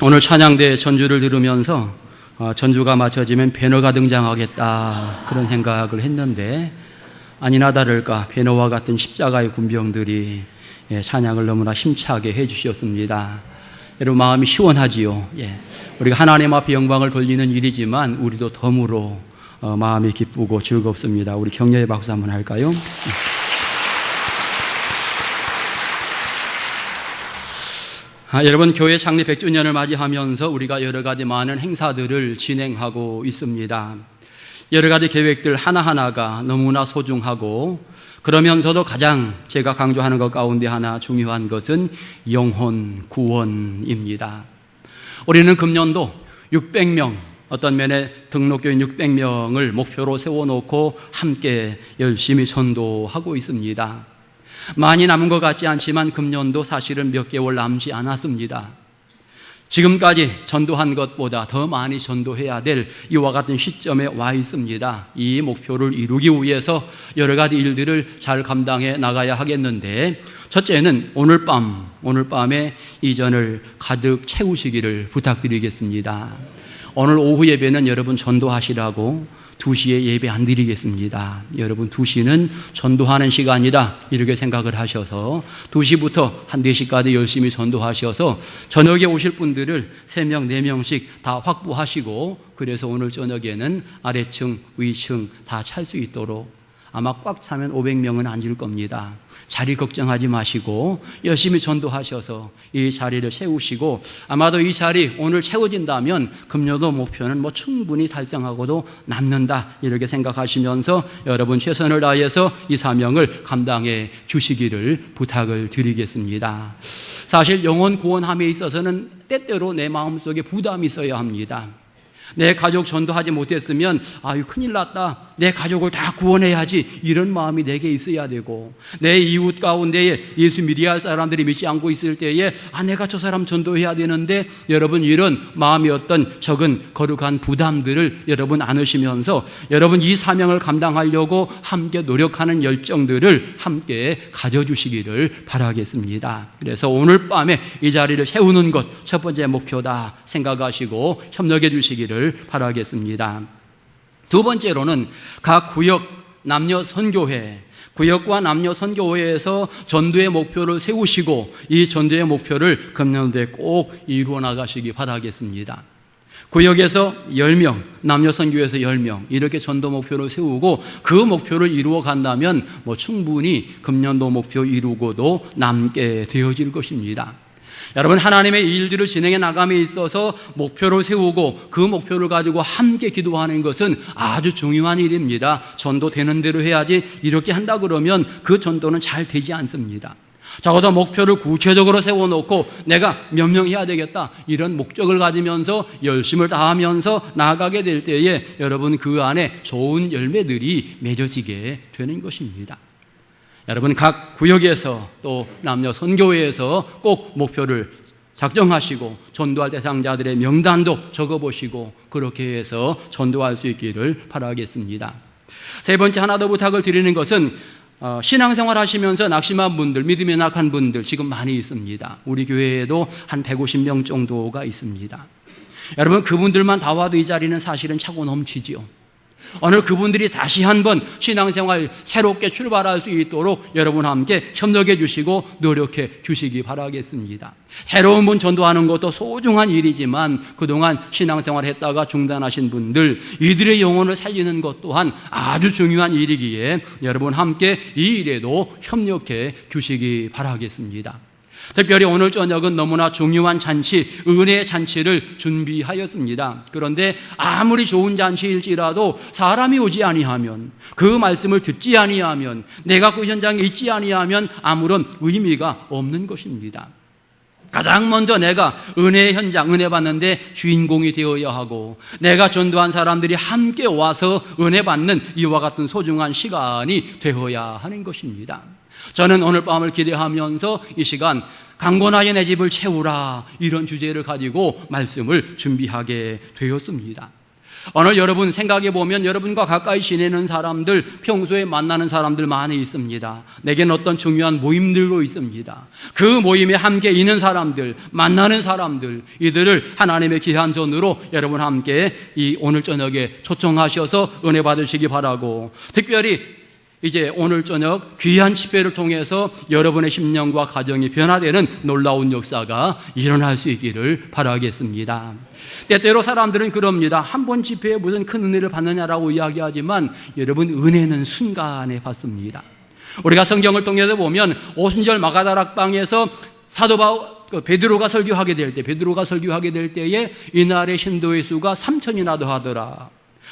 오늘 찬양대 전주를 들으면서 전주가 마쳐지면 배너가 등장하겠다 그런 생각을 했는데 아니나 다를까 배너와 같은 십자가의 군병들이 찬양을 너무나 힘차게 해주셨습니다. 여러분 마음이 시원하지요. 우리가 하나님 앞에 영광을 돌리는 일이지만 우리도 덤으로 마음이 기쁘고 즐겁습니다. 우리 격려의 박수 한번 할까요? 여러분 교회 창립 100주년을 맞이하면서 우리가 여러 가지 많은 행사들을 진행하고 있습니다. 여러 가지 계획들 하나하나가 너무나 소중하고 그러면서도 가장 제가 강조하는 것 가운데 하나 중요한 것은 영혼 구원입니다. 우리는 금년도 600명, 어떤 면에 등록교인 600명을 목표로 세워놓고 함께 열심히 전도하고 있습니다. 많이 남은 것 같지 않지만 금년도 사실은 몇 개월 남지 않았습니다. 지금까지 전도한 것보다 더 많이 전도해야 될 이와 같은 시점에 와 있습니다. 이 목표를 이루기 위해서 여러 가지 일들을 잘 감당해 나가야 하겠는데 첫째는 오늘 밤에 이전을 가득 채우시기를 부탁드리겠습니다. 오늘 오후 예배는 여러분 전도하시라고 2시에 예배 안 드리겠습니다. 여러분 2시는 전도하는 시간이다 이렇게 생각을 하셔서 2시부터 한 4시까지 열심히 전도하셔서 저녁에 오실 분들을 3명, 4명씩 다 확보하시고 그래서 오늘 저녁에는 아래층, 위층 다 찰 수 있도록 아마 꽉 차면 500명은 앉을 겁니다. 자리 걱정하지 마시고 열심히 전도하셔서 이 자리를 채우시고 아마도 이 자리 오늘 채워진다면 금년도 목표는 충분히 달성하고도 남는다 이렇게 생각하시면서 여러분 최선을 다해서 이 사명을 감당해 주시기를 부탁을 드리겠습니다. 사실 영혼 구원함에 있어서는 때때로 내 마음속에 부담이 있어야 합니다. 내 가족 전도하지 못했으면 큰일 났다. 내 가족을 다 구원해야지 이런 마음이 내게 있어야 되고 내 이웃 가운데에 예수 믿어야 할 사람들이 믿지 않고 있을 때에 내가 저 사람 전도해야 되는데 여러분 이런 마음이 어떤 적은 거룩한 부담들을 여러분 안으시면서 여러분 이 사명을 감당하려고 함께 노력하는 열정들을 함께 가져주시기를 바라겠습니다. 그래서 오늘 밤에 이 자리를 세우는 것 첫 번째 목표다 생각하시고 협력해 주시기를 바라겠습니다. 두 번째로는 각 구역 남녀 선교회, 구역과 남녀 선교회에서 전도의 목표를 세우시고 이 전도의 목표를 금년도에 꼭 이루어 나가시기 바라겠습니다. 구역에서 10명, 남녀 선교회에서 10명 이렇게 전도 목표를 세우고 그 목표를 이루어 간다면 충분히 금년도 목표 이루고도 남게 되어질 것입니다. 여러분 하나님의 일들을 진행해 나감에 있어서 목표를 세우고 그 목표를 가지고 함께 기도하는 것은 아주 중요한 일입니다. 전도 되는 대로 해야지 이렇게 한다 그러면 그 전도는 잘 되지 않습니다. 적어도 목표를 구체적으로 세워놓고 내가 몇 명 해야 되겠다 이런 목적을 가지면서 열심을 다하면서 나아가게 될 때에 여러분 그 안에 좋은 열매들이 맺어지게 되는 것입니다. 여러분 각 구역에서 또 남녀 선교회에서 꼭 목표를 작정하시고 전도할 대상자들의 명단도 적어보시고 그렇게 해서 전도할 수 있기를 바라겠습니다. 세 번째 하나 더 부탁을 드리는 것은 신앙생활 하시면서 낙심한 분들, 믿음이 약한 분들 지금 많이 있습니다. 우리 교회에도 한 150명 정도가 있습니다. 여러분 그분들만 다 와도 이 자리는 사실은 차고 넘치지요. 오늘 그분들이 다시 한번 신앙생활 새롭게 출발할 수 있도록 여러분 함께 협력해 주시고 노력해 주시기 바라겠습니다. 새로운 분 전도하는 것도 소중한 일이지만 그동안 신앙생활 했다가 중단하신 분들 이들의 영혼을 살리는 것 또한 아주 중요한 일이기에 여러분 함께 이 일에도 협력해 주시기 바라겠습니다. 특별히 오늘 저녁은 너무나 중요한 잔치, 은혜의 잔치를 준비하였습니다. 그런데 아무리 좋은 잔치일지라도 사람이 오지 아니하면 그 말씀을 듣지 아니하면 내가 그 현장에 있지 아니하면 아무런 의미가 없는 것입니다. 가장 먼저 내가 은혜의 현장, 은혜 받는데 주인공이 되어야 하고 내가 전도한 사람들이 함께 와서 은혜 받는 이와 같은 소중한 시간이 되어야 하는 것입니다. 저는 오늘 밤을 기대하면서 이 시간 강권하여 내 집을 채우라 이런 주제를 가지고 말씀을 준비하게 되었습니다. 오늘 여러분 생각해 보면 여러분과 가까이 지내는 사람들, 평소에 만나는 사람들 많이 있습니다. 내게는 어떤 중요한 모임들도 있습니다. 그 모임에 함께 있는 사람들, 만나는 사람들, 이들을 하나님의 귀한 전으로 여러분 함께 이 오늘 저녁에 초청하셔서 은혜 받으시기 바라고, 특별히 이제 오늘 저녁 귀한 집회를 통해서 여러분의 심령과 가정이 변화되는 놀라운 역사가 일어날 수 있기를 바라겠습니다. 때때로 사람들은 그럽니다. 한 번 집회에 무슨 큰 은혜를 받느냐라고 이야기하지만 여러분, 은혜는 순간에 받습니다. 우리가 성경을 통해서 보면 오순절 마가다락방에서 사도 베드로가 설교하게 될 때에 이날의 신도의 수가 3,000이나 더하더라.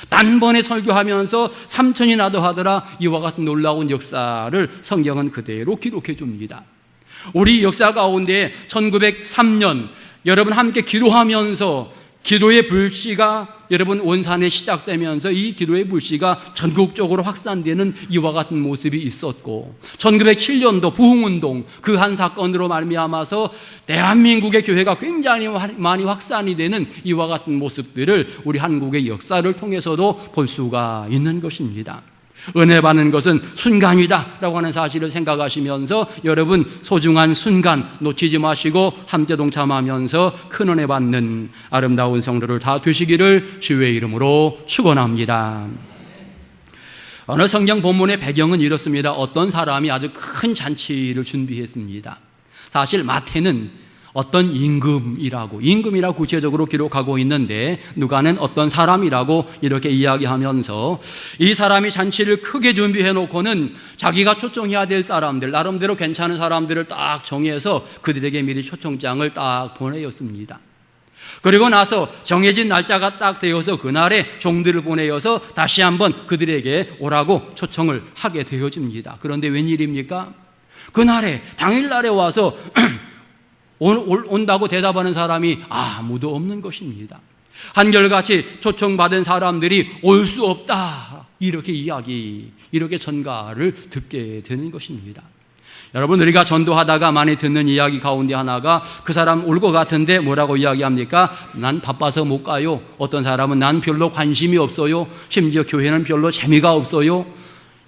단번에 설교하면서 3,000이나 더하더라. 이와 같은 놀라운 역사를 성경은 그대로 기록해 줍니다. 우리 역사 가운데 1903년 여러분 함께 기도하면서 기도의 불씨가 여러분 원산에 시작되면서 이 기도의 불씨가 전국적으로 확산되는 이와 같은 모습이 있었고, 1907년도 부흥운동 그 한 사건으로 말미암아서 대한민국의 교회가 굉장히 많이 확산이 되는 이와 같은 모습들을 우리 한국의 역사를 통해서도 볼 수가 있는 것입니다. 은혜 받는 것은 순간이다 라고 하는 사실을 생각하시면서 여러분, 소중한 순간 놓치지 마시고 함께 동참하면서 큰 은혜 받는 아름다운 성도를 다 되시기를 주의 이름으로 축원합니다. 오늘 성경 본문의 배경은 이렇습니다. 어떤 사람이 아주 큰 잔치를 준비했습니다. 사실 마태는 어떤 임금이라고 구체적으로 기록하고 있는데, 누가는 어떤 사람이라고 이렇게 이야기하면서 이 사람이 잔치를 크게 준비해 놓고는 자기가 초청해야 될 사람들, 나름대로 괜찮은 사람들을 딱 정해서 그들에게 미리 초청장을 딱 보내었습니다. 그리고 나서 정해진 날짜가 딱 되어서 그날에 종들을 보내어서 다시 한번 그들에게 오라고 초청을 하게 되어집니다. 그런데 웬일입니까? 그날에 당일날에 와서 온다고 대답하는 사람이 아무도 없는 것입니다. 한결같이 초청받은 사람들이 올 수 없다, 이렇게 전가를 듣게 되는 것입니다. 여러분, 우리가 전도하다가 많이 듣는 이야기 가운데 하나가, 그 사람 올 것 같은데 뭐라고 이야기합니까? 난 바빠서 못 가요. 어떤 사람은 난 별로 관심이 없어요. 심지어 교회는 별로 재미가 없어요.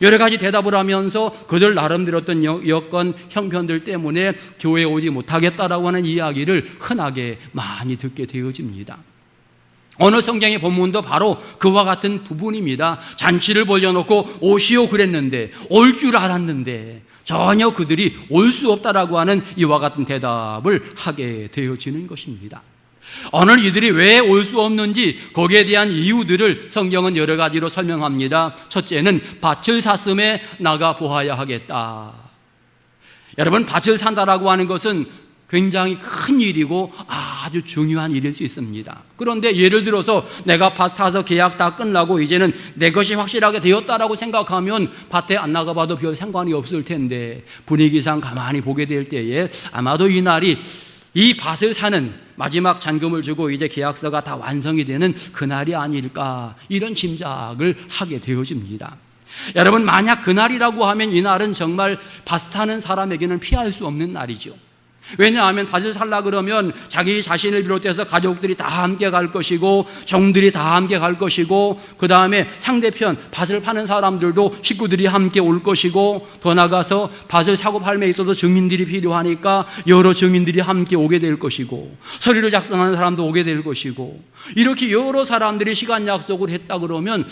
여러 가지 대답을 하면서 그들 나름대로 어떤 여건, 형편들 때문에 교회에 오지 못하겠다라고 하는 이야기를 흔하게 많이 듣게 되어집니다. 오늘 성경의 본문도 바로 그와 같은 부분입니다. 잔치를 벌려놓고 오시오 그랬는데, 올 줄 알았는데 전혀 그들이 올 수 없다라고 하는 이와 같은 대답을 하게 되어지는 것입니다. 오늘 이들이 왜 올 수 없는지 거기에 대한 이유들을 성경은 여러 가지로 설명합니다. 첫째는 밭을 샀음에 나가 보아야 하겠다. 여러분, 밭을 산다라고 하는 것은 굉장히 큰 일이고 아주 중요한 일일 수 있습니다. 그런데 예를 들어서 내가 밭 사서 계약 다 끝나고 이제는 내 것이 확실하게 되었다라고 생각하면 밭에 안 나가봐도 별 상관이 없을 텐데, 분위기상 가만히 보게 될 때에 아마도 이 날이 이 밭을 사는 마지막 잔금을 주고 이제 계약서가 다 완성이 되는 그날이 아닐까, 이런 짐작을 하게 되어집니다. 여러분, 만약 그날이라고 하면 이날은 정말 밭 사는 사람에게는 피할 수 없는 날이죠. 왜냐하면 밭을 살라 그러면 자기 자신을 비롯해서 가족들이 다 함께 갈 것이고, 종들이 다 함께 갈 것이고, 그 다음에 상대편 밭을 파는 사람들도 식구들이 함께 올 것이고, 더 나가서 밭을 사고 팔매에 있어서 증인들이 필요하니까 여러 증인들이 함께 오게 될 것이고, 서류를 작성하는 사람도 오게 될 것이고, 이렇게 여러 사람들이 시간 약속을 했다 그러면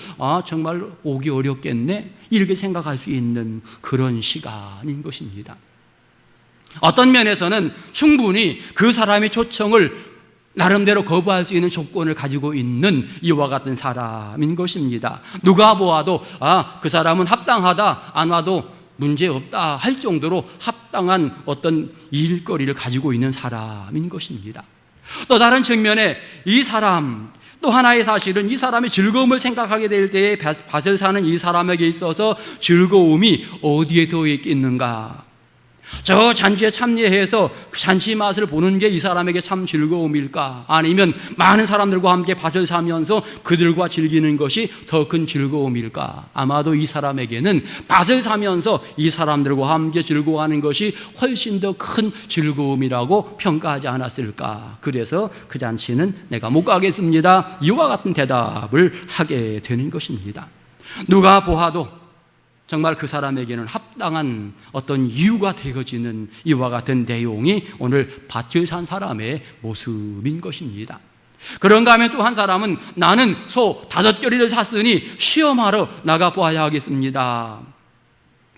정말 오기 어렵겠네, 이렇게 생각할 수 있는 그런 시간인 것입니다. 어떤 면에서는 충분히 그 사람의 초청을 나름대로 거부할 수 있는 조건을 가지고 있는 이와 같은 사람인 것입니다. 누가 보아도 그 사람은 합당하다, 안 와도 문제없다 할 정도로 합당한 어떤 일거리를 가지고 있는 사람인 것입니다. 또 다른 측면에 이 사람, 또 하나의 사실은 이 사람의 즐거움을 생각하게 될 때에 밭을 사는 이 사람에게 있어서 즐거움이 어디에 더 있겠는가? 저 잔치에 참여해서 그 잔치 맛을 보는 게 이 사람에게 참 즐거움일까? 아니면 많은 사람들과 함께 밭을 사면서 그들과 즐기는 것이 더 큰 즐거움일까? 아마도 이 사람에게는 밭을 사면서 이 사람들과 함께 즐거워하는 것이 훨씬 더 큰 즐거움이라고 평가하지 않았을까? 그래서 그 잔치는 내가 못 가겠습니다. 이와 같은 대답을 하게 되는 것입니다. 누가 보아도 정말 그 사람에게는 합당한 어떤 이유가 되어지는 이와 같은 내용이 오늘 밭을 산 사람의 모습인 것입니다. 그런가 하면 또 한 사람은 나는 소 5겨리를 샀으니 시험하러 나가보아야 하겠습니다.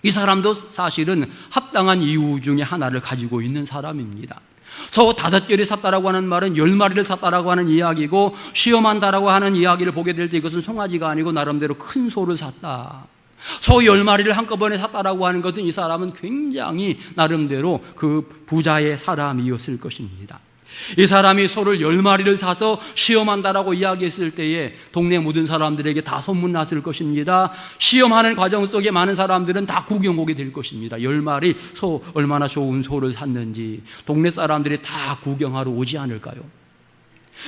이 사람도 사실은 합당한 이유 중에 하나를 가지고 있는 사람입니다. 소 5겨리 샀다라고 하는 말은 10마리를 샀다라고 하는 이야기고, 시험한다라고 하는 이야기를 보게 될 때 이것은 송아지가 아니고 나름대로 큰 소를 샀다. 소 10마리를 한꺼번에 샀다라고 하는 것은 이 사람은 굉장히 나름대로 그 부자의 사람이었을 것입니다. 이 사람이 소를 10마리를 사서 시험한다라고 이야기했을 때에 동네 모든 사람들에게 다 소문났을 것입니다. 시험하는 과정 속에 많은 사람들은 다 구경 오게 될 것입니다. 10마리 소, 얼마나 좋은 소를 샀는지 동네 사람들이 다 구경하러 오지 않을까요?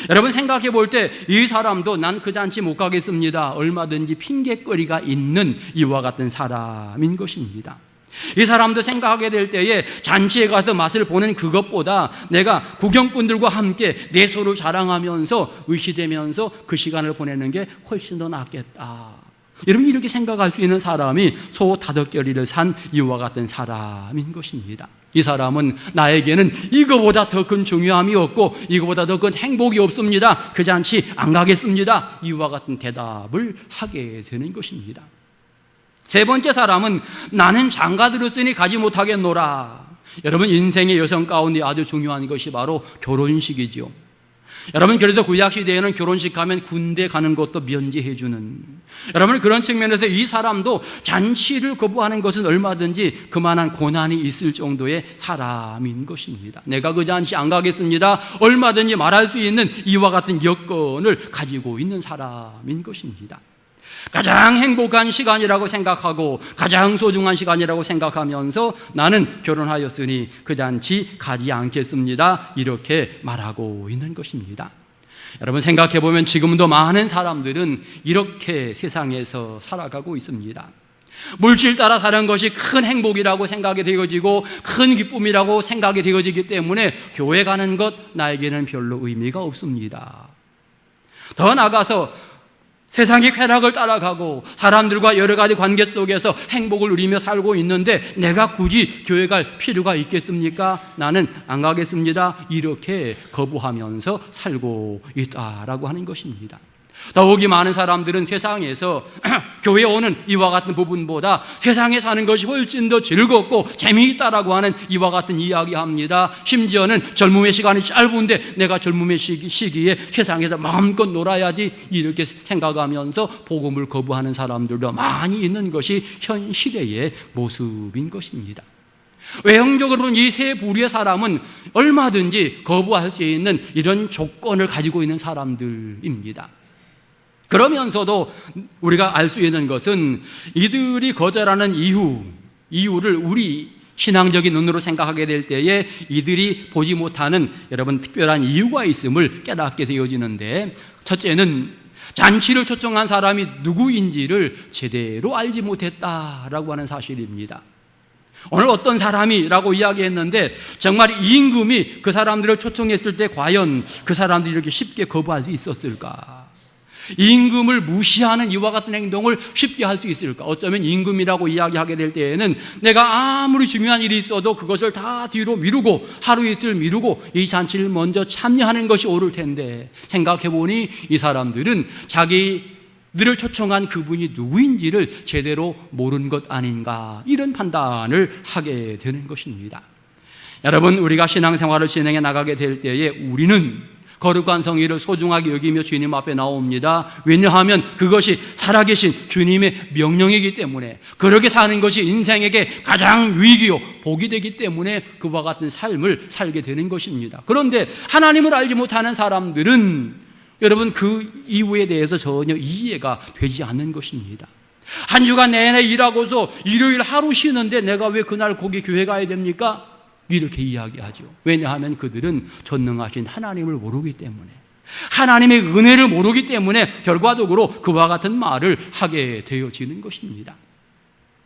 여러분 생각해 볼 때 이 사람도 난 그 잔치 못 가겠습니다. 얼마든지 핑계거리가 있는 이와 같은 사람인 것입니다. 이 사람도 생각하게 될 때에 잔치에 가서 맛을 보는 그것보다 내가 구경꾼들과 함께 내 소를 자랑하면서 의시되면서 그 시간을 보내는 게 훨씬 더 낫겠다. 여러분 이렇게 생각할 수 있는 사람이 소 5겨리를 산 이와 같은 사람인 것입니다. 이 사람은 나에게는 이거보다 더 큰 중요함이 없고 이거보다 더 큰 행복이 없습니다. 그 잔치 안 가겠습니다. 이와 같은 대답을 하게 되는 것입니다. 세 번째 사람은 나는 장가 들었으니 가지 못하겠노라. 여러분 인생의 여성 가운데 아주 중요한 것이 바로 결혼식이죠. 여러분 그래서 구약시대에는 결혼식 하면 군대 가는 것도 면제해주는, 여러분 그런 측면에서 이 사람도 잔치를 거부하는 것은 얼마든지 그만한 고난이 있을 정도의 사람인 것입니다. 내가 그 잔치 안 가겠습니다. 얼마든지 말할 수 있는 이와 같은 여건을 가지고 있는 사람인 것입니다. 가장 행복한 시간이라고 생각하고 가장 소중한 시간이라고 생각하면서 나는 결혼하였으니 그 잔치 가지 않겠습니다. 이렇게 말하고 있는 것입니다. 여러분 생각해 보면 지금도 많은 사람들은 이렇게 세상에서 살아가고 있습니다. 물질 따라 사는 것이 큰 행복이라고 생각이 되어지고 큰 기쁨이라고 생각이 되어지기 때문에 교회 가는 것 나에게는 별로 의미가 없습니다. 더 나아가서 세상의 쾌락을 따라가고 사람들과 여러 가지 관계 속에서 행복을 누리며 살고 있는데 내가 굳이 교회 갈 필요가 있겠습니까? 나는 안 가겠습니다. 이렇게 거부하면서 살고 있다라고 하는 것입니다. 더욱이 많은 사람들은 세상에서 교회에 오는 이와 같은 부분보다 세상에 사는 것이 훨씬 더 즐겁고 재미있다라고 하는 이와 같은 이야기합니다. 심지어는 젊음의 시간이 짧은데 내가 젊음의 시기에 세상에서 마음껏 놀아야지 이렇게 생각하면서 복음을 거부하는 사람들도 많이 있는 것이 현 시대의 모습인 것입니다. 외형적으로는 이 세 부류의 사람은 얼마든지 거부할 수 있는 이런 조건을 가지고 있는 사람들입니다. 그러면서도 우리가 알 수 있는 것은 이들이 거절하는 이유를 우리 신앙적인 눈으로 생각하게 될 때에 이들이 보지 못하는 여러분 특별한 이유가 있음을 깨닫게 되어지는데, 첫째는 잔치를 초청한 사람이 누구인지를 제대로 알지 못했다라고 하는 사실입니다. 오늘 어떤 사람이라고 이야기했는데 정말 임금이 그 사람들을 초청했을 때 과연 그 사람들이 이렇게 쉽게 거부할 수 있었을까? 임금을 무시하는 이와 같은 행동을 쉽게 할 수 있을까? 어쩌면 임금이라고 이야기하게 될 때에는 내가 아무리 중요한 일이 있어도 그것을 다 뒤로 미루고 하루 이틀 미루고 이 잔치를 먼저 참여하는 것이 옳을 텐데, 생각해보니 이 사람들은 자기들을 초청한 그분이 누구인지를 제대로 모르는 것 아닌가, 이런 판단을 하게 되는 것입니다. 여러분 우리가 신앙생활을 진행해 나가게 될 때에 우리는 거룩한 성의를 소중하게 여기며 주님 앞에 나옵니다. 왜냐하면 그것이 살아계신 주님의 명령이기 때문에, 그렇게 사는 것이 인생에게 가장 위기요 복이 되기 때문에 그와 같은 삶을 살게 되는 것입니다. 그런데 하나님을 알지 못하는 사람들은 여러분 그 이유에 대해서 전혀 이해가 되지 않는 것입니다. 한 주간 내내 일하고서 일요일 하루 쉬는데 내가 왜 그날 거기 교회 가야 됩니까? 이렇게 이야기하죠. 왜냐하면 그들은 전능하신 하나님을 모르기 때문에, 하나님의 은혜를 모르기 때문에 결과적으로 그와 같은 말을 하게 되어지는 것입니다.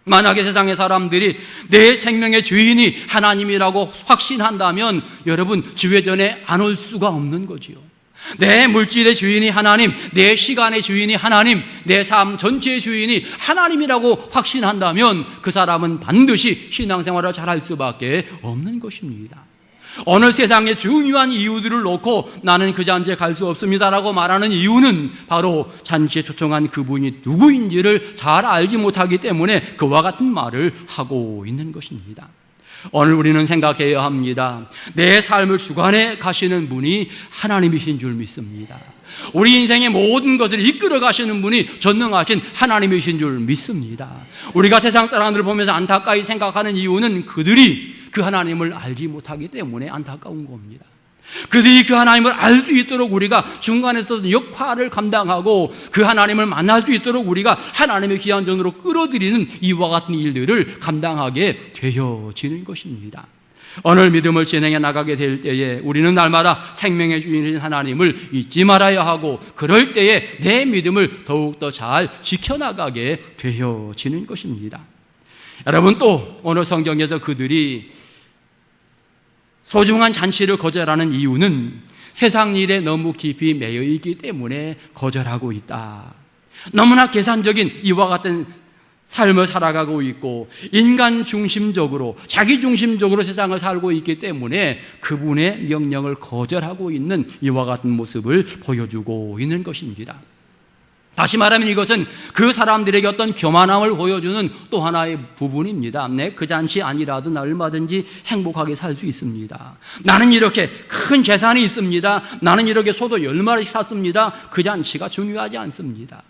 만약에 세상의 사람들이 내 생명의 주인이 하나님이라고 확신한다면 여러분 주회전에 안 올 수가 없는 거지요. 내 물질의 주인이 하나님, 내 시간의 주인이 하나님, 내 삶 전체의 주인이 하나님이라고 확신한다면 그 사람은 반드시 신앙생활을 잘할 수밖에 없는 것입니다. 어느 세상의 중요한 이유들을 놓고 나는 그 잔치에 갈 수 없습니다라고 말하는 이유는 바로 잔치에 초청한 그분이 누구인지를 잘 알지 못하기 때문에 그와 같은 말을 하고 있는 것입니다. 오늘 우리는 생각해야 합니다. 내 삶을 주관해 가시는 분이 하나님이신 줄 믿습니다. 우리 인생의 모든 것을 이끌어 가시는 분이 전능하신 하나님이신 줄 믿습니다. 우리가 세상 사람들을 보면서 안타까이 생각하는 이유는 그들이 그 하나님을 알지 못하기 때문에 안타까운 겁니다. 그들이 그 하나님을 알 수 있도록 우리가 중간에서 역할을 감당하고 그 하나님을 만날 수 있도록 우리가 하나님의 귀한 전으로 끌어들이는 이와 같은 일들을 감당하게 되어지는 것입니다. 오늘 믿음을 진행해 나가게 될 때에 우리는 날마다 생명의 주인인 하나님을 잊지 말아야 하고, 그럴 때에 내 믿음을 더욱더 잘 지켜나가게 되어지는 것입니다. 여러분, 또 오늘 성경에서 그들이 소중한 잔치를 거절하는 이유는 세상 일에 너무 깊이 매여 있기 때문에 거절하고 있다. 너무나 계산적인 이와 같은 삶을 살아가고 있고 인간 중심적으로, 자기 중심적으로 세상을 살고 있기 때문에 그분의 명령을 거절하고 있는 이와 같은 모습을 보여주고 있는 것입니다. 다시 말하면 이것은 그 사람들에게 어떤 교만함을 보여주는 또 하나의 부분입니다. 그 잔치 아니라도 나 얼마든지 행복하게 살 수 있습니다. 나는 이렇게 큰 재산이 있습니다. 나는 이렇게 소도 10마리씩 샀습니다. 그 잔치가 중요하지 않습니다.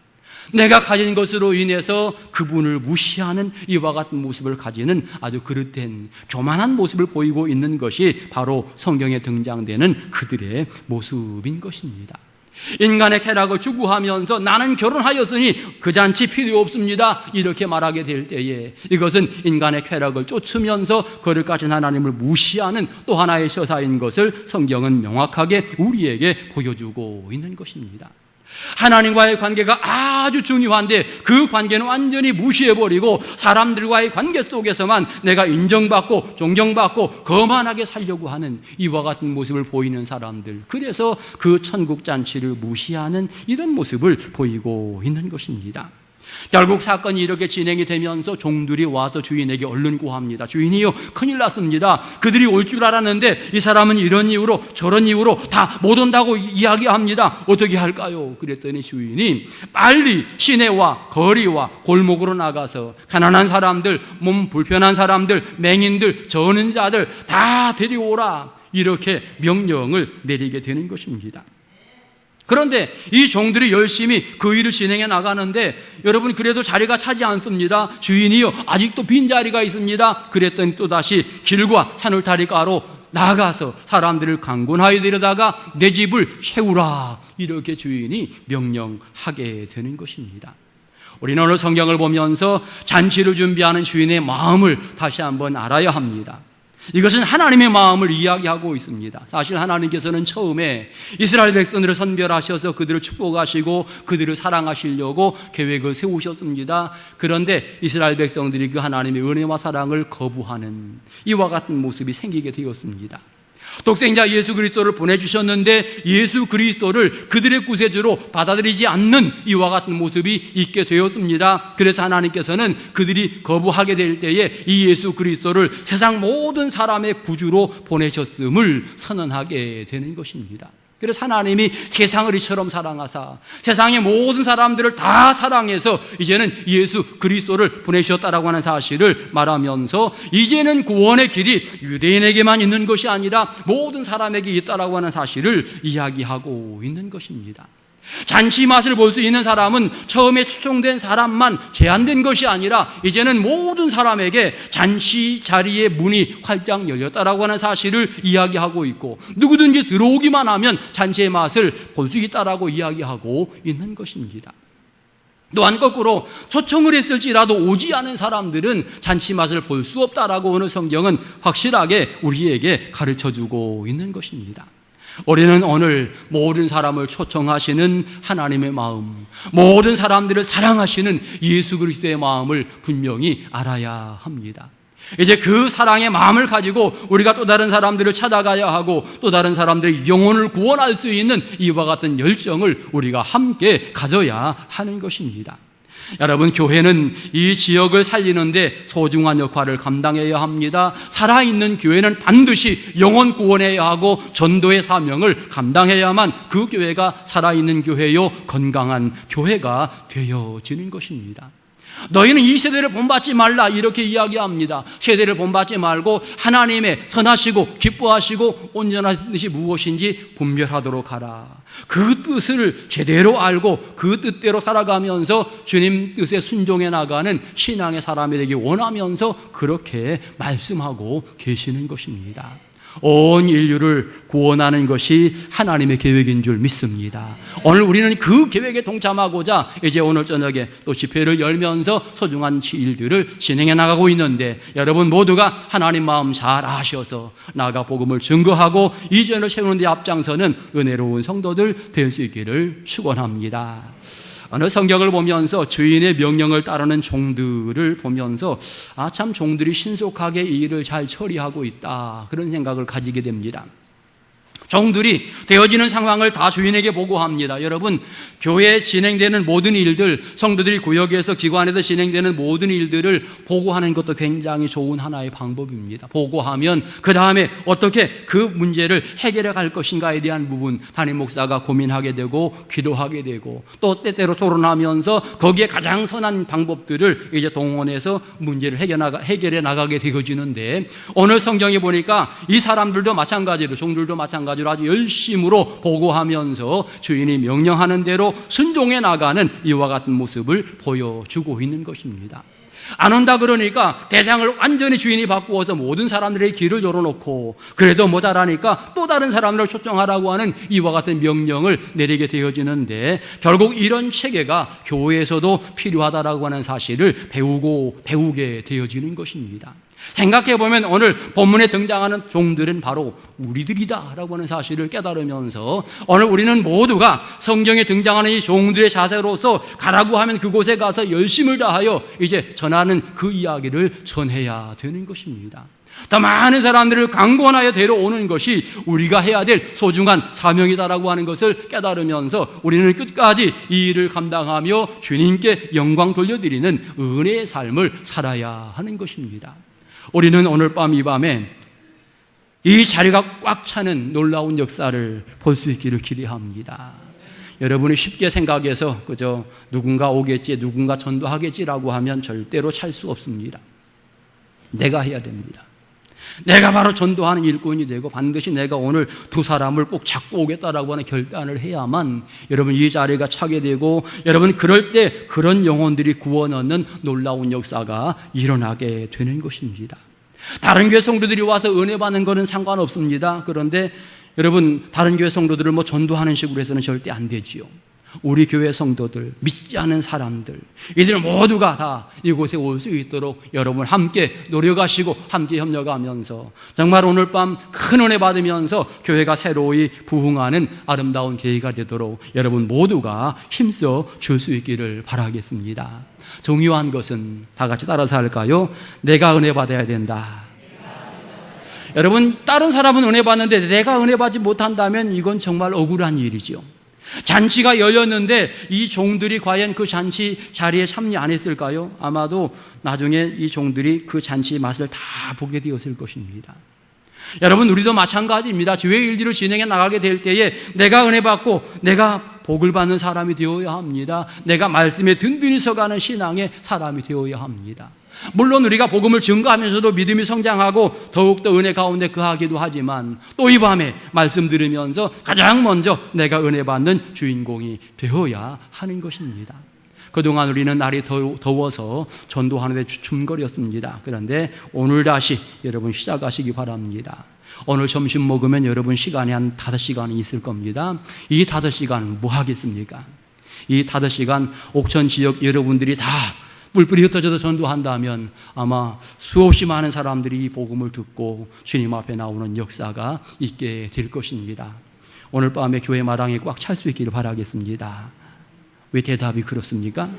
내가 가진 것으로 인해서 그분을 무시하는 이와 같은 모습을 가지는 아주 그릇된 교만한 모습을 보이고 있는 것이 바로 성경에 등장되는 그들의 모습인 것입니다. 인간의 쾌락을 추구하면서 나는 결혼하였으니 그 잔치 필요 없습니다 이렇게 말하게 될 때에 이것은 인간의 쾌락을 쫓으면서 그를 가진 하나님을 무시하는 또 하나의 서사인 것을 성경은 명확하게 우리에게 보여주고 있는 것입니다. 하나님과의 관계가 아주 중요한데 그 관계는 완전히 무시해버리고 사람들과의 관계 속에서만 내가 인정받고 존경받고 거만하게 살려고 하는 이와 같은 모습을 보이는 사람들, 그래서 그 천국 잔치를 무시하는 이런 모습을 보이고 있는 것입니다. 결국 사건이 이렇게 진행이 되면서 종들이 와서 주인에게 얼른 고합니다. 주인이요, 큰일 났습니다. 그들이 올 줄 알았는데 이 사람은 이런 이유로 저런 이유로 다 못 온다고 이야기합니다. 어떻게 할까요? 그랬더니 주인이 빨리 시내와 거리와 골목으로 나가서 가난한 사람들, 몸 불편한 사람들, 맹인들, 저는 자들 다 데려오라, 이렇게 명령을 내리게 되는 것입니다. 그런데 이 종들이 열심히 그 일을 진행해 나가는데 여러분, 그래도 자리가 차지 않습니다. 주인이요, 아직도 빈자리가 있습니다. 그랬더니 또다시 길과 산울타리가로 나가서 사람들을 강권하여 데려다가 내 집을 채우라, 이렇게 주인이 명령하게 되는 것입니다. 우리는 오늘 성경을 보면서 잔치를 준비하는 주인의 마음을 다시 한번 알아야 합니다. 이것은 하나님의 마음을 이야기하고 있습니다. 사실 하나님께서는 처음에 이스라엘 백성들을 선별하셔서 그들을 축복하시고 그들을 사랑하시려고 계획을 세우셨습니다. 그런데 이스라엘 백성들이 그 하나님의 은혜와 사랑을 거부하는 이와 같은 모습이 생기게 되었습니다. 독생자 예수 그리스도를 보내주셨는데 예수 그리스도를 그들의 구세주로 받아들이지 않는 이와 같은 모습이 있게 되었습니다. 그래서 하나님께서는 그들이 거부하게 될 때에 이 예수 그리스도를 세상 모든 사람의 구주로 보내셨음을 선언하게 되는 것입니다. 그래서 하나님이 세상을 이처럼 사랑하사 세상의 모든 사람들을 다 사랑해서 이제는 예수 그리스도를 보내셨다라고 하는 사실을 말하면서 이제는 구원의 길이 유대인에게만 있는 것이 아니라 모든 사람에게 있다라고 하는 사실을 이야기하고 있는 것입니다. 잔치 맛을 볼 수 있는 사람은 처음에 초청된 사람만 제한된 것이 아니라 이제는 모든 사람에게 잔치 자리의 문이 활짝 열렸다라고 하는 사실을 이야기하고 있고 누구든지 들어오기만 하면 잔치의 맛을 볼 수 있다라고 이야기하고 있는 것입니다. 또한 거꾸로 초청을 했을지라도 오지 않은 사람들은 잔치 맛을 볼 수 없다라고 오늘 성경은 확실하게 우리에게 가르쳐주고 있는 것입니다. 우리는 오늘 모든 사람을 초청하시는 하나님의 마음, 모든 사람들을 사랑하시는 예수 그리스도의 마음을 분명히 알아야 합니다. 이제 그 사랑의 마음을 가지고 우리가 또 다른 사람들을 찾아가야 하고 또 다른 사람들의 영혼을 구원할 수 있는 이와 같은 열정을 우리가 함께 가져야 하는 것입니다. 여러분, 교회는 이 지역을 살리는데 소중한 역할을 감당해야 합니다. 살아있는 교회는 반드시 영혼 구원해야 하고 전도의 사명을 감당해야만 그 교회가 살아있는 교회요, 건강한 교회가 되어지는 것입니다. 너희는 이 세대를 본받지 말라 이렇게 이야기합니다. 세대를 본받지 말고 하나님의 선하시고 기뻐하시고 온전한 뜻이 무엇인지 분별하도록 하라. 그 뜻을 제대로 알고 그 뜻대로 살아가면서 주님 뜻에 순종해 나가는 신앙의 사람이 되기 원하면서 그렇게 말씀하고 계시는 것입니다. 온 인류를 구원하는 것이 하나님의 계획인 줄 믿습니다. 오늘 우리는 그 계획에 동참하고자 이제 오늘 저녁에 또 집회를 열면서 소중한 일들을 진행해 나가고 있는데, 여러분 모두가 하나님 마음 잘 아셔서 나아가 복음을 증거하고 이전을 세우는 데 앞장서는 은혜로운 성도들 될 수 있기를 축원합니다. 어느 성경을 보면서 주인의 명령을 따르는 종들을 보면서 참 종들이 신속하게 이 일을 잘 처리하고 있다, 그런 생각을 가지게 됩니다. 종들이 되어지는 상황을 다 주인에게 보고합니다. 여러분, 교회에 진행되는 모든 일들, 성도들이 구역에서 기관에서 진행되는 모든 일들을 보고하는 것도 굉장히 좋은 하나의 방법입니다. 보고하면 그 다음에 어떻게 그 문제를 해결해 갈 것인가에 대한 부분 담임 목사가 고민하게 되고 기도하게 되고 또 때때로 토론하면서 거기에 가장 선한 방법들을 이제 동원해서 문제를 해결해 나가게 되어지는데, 오늘 성경에 보니까 이 사람들도 마찬가지로, 종들도 마찬가지로 아주 열심으로 보고하면서 주인이 명령하는 대로 순종해 나가는 이와 같은 모습을 보여주고 있는 것입니다. 안 온다 그러니까 대상을 완전히 주인이 바꾸어서 모든 사람들의 길을 열어놓고 그래도 모자라니까 또 다른 사람을 초청하라고 하는 이와 같은 명령을 내리게 되어지는데, 결국 이런 체계가 교회에서도 필요하다라고 하는 사실을 배우게 되어지는 것입니다. 생각해보면 오늘 본문에 등장하는 종들은 바로 우리들이다라고 하는 사실을 깨달으면서 오늘 우리는 모두가 성경에 등장하는 이 종들의 자세로서 가라고 하면 그곳에 가서 열심을 다하여 이제 전하는 그 이야기를 전해야 되는 것입니다. 더 많은 사람들을 강권하여 데려오는 것이 우리가 해야 될 소중한 사명이다라고 하는 것을 깨달으면서 우리는 끝까지 이 일을 감당하며 주님께 영광 돌려드리는 은혜의 삶을 살아야 하는 것입니다. 우리는 오늘 밤 이 밤에 이 자리가 꽉 차는 놀라운 역사를 볼 수 있기를 기대합니다. 여러분이 쉽게 생각해서 그저 누군가 오겠지, 누군가 전도하겠지라고 하면 절대로 찰 수 없습니다. 내가 해야 됩니다. 내가 바로 전도하는 일꾼이 되고 반드시 내가 오늘 두 사람을 꼭 잡고 오겠다라고 하는 결단을 해야만 여러분 이 자리가 차게 되고, 여러분 그럴 때 그런 영혼들이 구원 얻는 놀라운 역사가 일어나게 되는 것입니다. 다른 교회 성도들이 와서 은혜 받는 것은 상관없습니다. 그런데 여러분 다른 교회 성도들을 전도하는 식으로 해서는 절대 안 되지요. 우리 교회 성도들, 믿지 않은 사람들, 이들 모두가 다 이곳에 올 수 있도록 여러분 함께 노력하시고 함께 협력하면서 정말 오늘 밤 큰 은혜 받으면서 교회가 새로이 부흥하는 아름다운 계기가 되도록 여러분 모두가 힘써 줄 수 있기를 바라겠습니다. 중요한 것은 다 같이 따라서 할까요? 내가 은혜 받아야 된다. 여러분, 다른 사람은 은혜 받는데 내가 은혜 받지 못한다면 이건 정말 억울한 일이죠. 잔치가 열렸는데 이 종들이 과연 그 잔치 자리에 참여 안 했을까요? 아마도 나중에 이 종들이 그 잔치 맛을 다 보게 되었을 것입니다. 여러분, 우리도 마찬가지입니다. 주의 일들을 진행해 나가게 될 때에 내가 은혜 받고 내가 복을 받는 사람이 되어야 합니다. 내가 말씀에 든든히 서가는 신앙의 사람이 되어야 합니다. 물론 우리가 복음을 증거하면서도 믿음이 성장하고 더욱더 은혜 가운데 거하기도 하지만 또 이 밤에 말씀 들으면서 가장 먼저 내가 은혜 받는 주인공이 되어야 하는 것입니다. 그동안 우리는 날이 더워서 전도하는 데 주춤거렸습니다. 그런데 오늘 다시 여러분 시작하시기 바랍니다. 오늘 점심 먹으면 여러분 시간이 한 5시간이 있을 겁니다. 이 5시간 뭐 하겠습니까? 이 5시간 옥천 지역 여러분들이 다 뿔뿔이 흩어져서 전도한다면 아마 수없이 많은 사람들이 이 복음을 듣고 주님 앞에 나오는 역사가 있게 될 것입니다. 오늘 밤에 교회 마당에 꽉 찰 수 있기를 바라겠습니다. 왜 대답이 그렇습니까?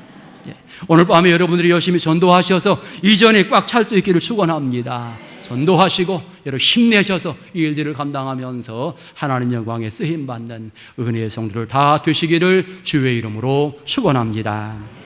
오늘 밤에 여러분들이 열심히 전도하셔서 이전에 꽉 찰 수 있기를 축원합니다. 전도하시고 여러분 힘내셔서 이 일들을 감당하면서 하나님 영광에 쓰임받는 은혜의 성도들 다 되시기를 주의 이름으로 축원합니다.